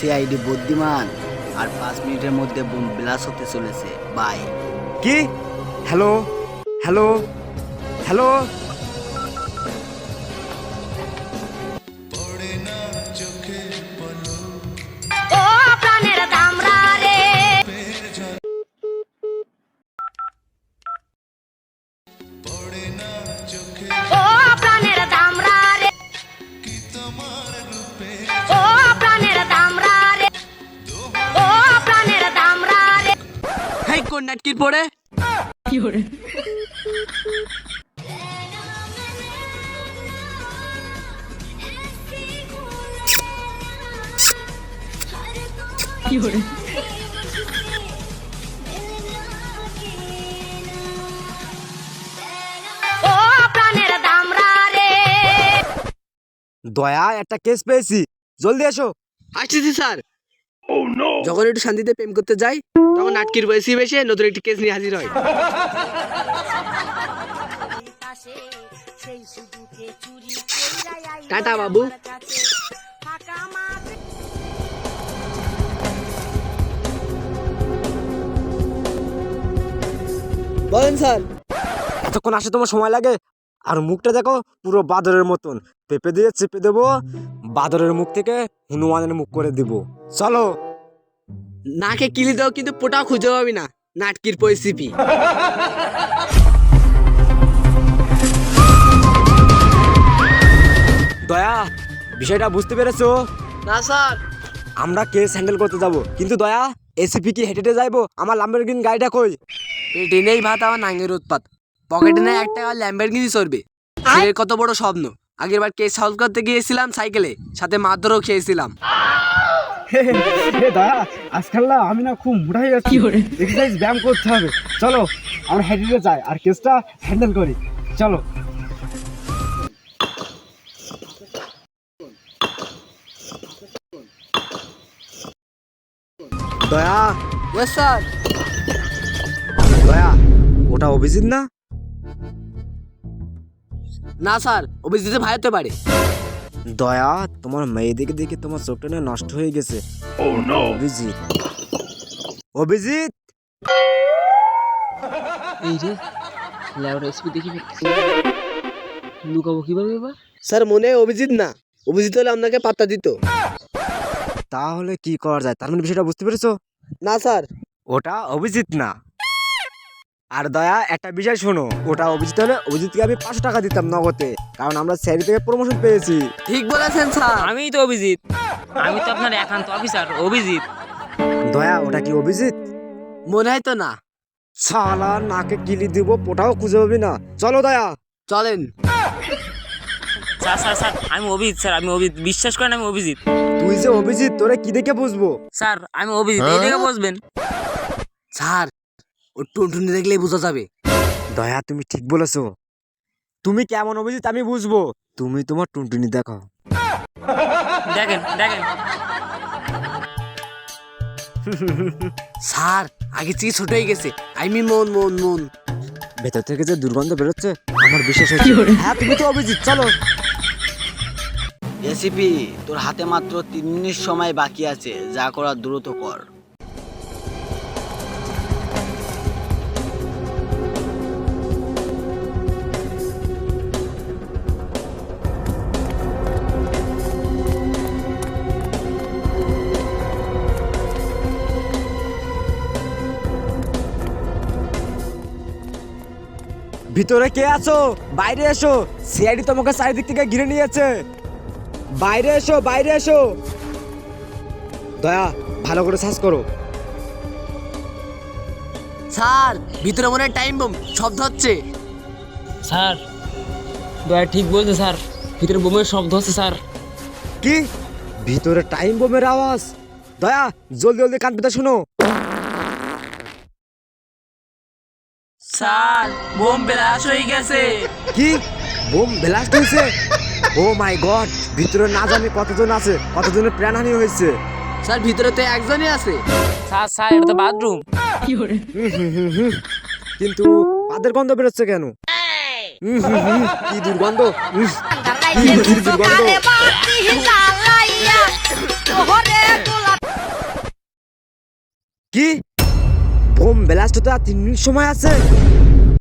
CID বুদ্ধিমান আর 5 মিনিটের মধ্যে বোম ব্লাস্ট হতে চলেছে। বাই। কি? হ্যালো হ্যালো হ্যালো, ও প্রাণের দামরা রে, ও প্রাণের দামরা রে, ও প্রাণের দামরা রে, ও প্রাণের দামরা রে। হেই কোন নাটকির পড়ে ও প্রাণের দামরা রে। দয়া একটা কেস পেয়েছি, জলদি এসো। আসছি স্যার। যখন একটু শান্তিতে প্রেম করতে যাই তখন নাটকির বয়সী বেশে নতুন একটি কেস নিয়ে হাজির হয়। টাটা বাবু। বলেন স্যার। এতক্ষণ আসে তোমার সময় লাগে? আর মুখটা দেখো পুরো বাদরের মতন, পেঁপে দিয়ে চেপে দেবো, বাদরের মুখ থেকে হনুমানের মুখ করে দিব। চলো। নাকে কিলি দাও কিন্তু পোটাও খুঁজে পাবি না নাটকির পরিস্থিতি। দয়া, বিষয়টা বুঝতে পেরেছো? না স্যার। আমরা কেস হ্যান্ডেল করতে যাব, কিন্তু দয়া এসিপি কি হেঁটে হেঁটে যাইবো? আমার ল্যাম্বরগিনি গাড়িটা কই? পেটে নেই ভাত আমার নাঙ্গের উৎপাত, পকেটে নেই একটা ল্যাম্বরগিনি চড়বে। ছেলের কত বড় স্বপ্ন। আগের বার কেস সলভ করতে গিয়েছিলাম সাইকেলে, সাথে মারধরও খেয়েছিলাম। দয়া, আজকাল না আমি না খুব মোটা হয়ে যাচ্ছি, এক্সারসাইজ ব্যায়াম করতে হবে। চলো আমরা হেঁটে হেঁটে যাই আর কেসটা হ্যান্ডেল করি। চলো। দয়া, ইয়েস স্যার। দয়া ওটা অভিজিৎ না? না স্যার, অভিজিৎ ভাই হতে পারে। দয়া, তোমার মেয়েদিকে দেখে তোমার চোখটা না নষ্ট হয়ে গেছে। অভিজিৎ, অভিজিৎ। এই রে ল্যাবর এসপি দেখি লুকাবো কিভাবে এবার? স্যার মনে হয় অভিজিৎ না, অভিজিৎ হলে আপনাকে পাত্তা দিত। তাহলে কি করা যায়? তার মানে বিষয়টা বুঝতে পেরেছো? না স্যার। ওটা অভিজিৎ না। আর দয়া একটা বিষয় শোনো, ওটা অভিজিৎ হলে অভিজিৎকে আমি 500 টাকা দিতাম নগদে, কারণ আমরা স্যারি থেকে প্রমোশন পেয়েছি। ঠিক বলেছেন স্যার। আমিই তো অভিজিৎ, আমি তো আপনার একান্ত অফিসার অভিজিৎ। দয়া, ওটা কি অভিজিৎ? মনে হয় তো না। শালা, নাকে কিলি দিব, পোটাও খুঁজে পাবি না। চলো দয়া। চলেন। স্যার স্যার স্যার আমি অভিজিৎ, স্যার আমি অভিজিৎ, বিশ্বাস করেন আমি অভিজিৎ। তুই যে অভিজিৎ, তোরে কি দেখে বুঝবো? স্যার আমি অভিজিৎ, এই দেখে বসবেন। স্যার ও টুনটুনি দেখলেই বোঝা যাবে। দয়া, তুমি ঠিক বলেছো। তুমি কেমন অভিজিৎ আমি বুঝবো, তুমি তোমার টুনটুনি দেখো। দেখেন দেখেন। স্যার আগে থেকে ছোট হয়ে গেছে, মন মন মন। ভেতর থেকে যে দুর্গন্ধ বেরোচ্ছে আমার বিশ্বাস হচ্ছে। হ্যাঁ, তুমি তো অভিজিৎ। চলো। এসিপি, তোর হাতে মাত্র 3 মিনিট সময় বাকি আছে, যা করার দ্রুত কর। ভিতরে কে আছো? বাইরে এসো, সিআইডি তোমাকে চারিদিক থেকে ঘিরে নিয়েছে। বাইরে এসো, বাইরে এসো। দয়া, ভালো করে সার্চ করো। স্যার ভিতরে মনে হয় টাইম বোম শব্দ হচ্ছে। স্যার দয়া ঠিক বলছে স্যার, ভিতরে বোমের শব্দ হচ্ছে স্যার। কি? ভিতরে টাইম বোমের আওয়াজ? দয়া, জলদি জলদি কান পেতে শোনো। স্যার বোম ব্লাস্ট হয়ে গেছে। কি? বোম ব্লাস্ট হয়েছে? ও মাই গড, ভিতরে না জানি কতজন আছে, কতজনের প্রাণহানি হয়েছে। স্যার ভিতরে তো একজনই আছে। স্যার স্যার এটা তো বাথরুম। কিন্তু পাদের গন্ধ বেরোচ্ছে কেন? কি দুর্গন্ধ! কি দুর্গন্ধ! সকালে বাতি জ্বালাইয়া তোহরে তোলা কি বোম ব্লাস্ট হতে আর 3 মিনিট সময় আছে?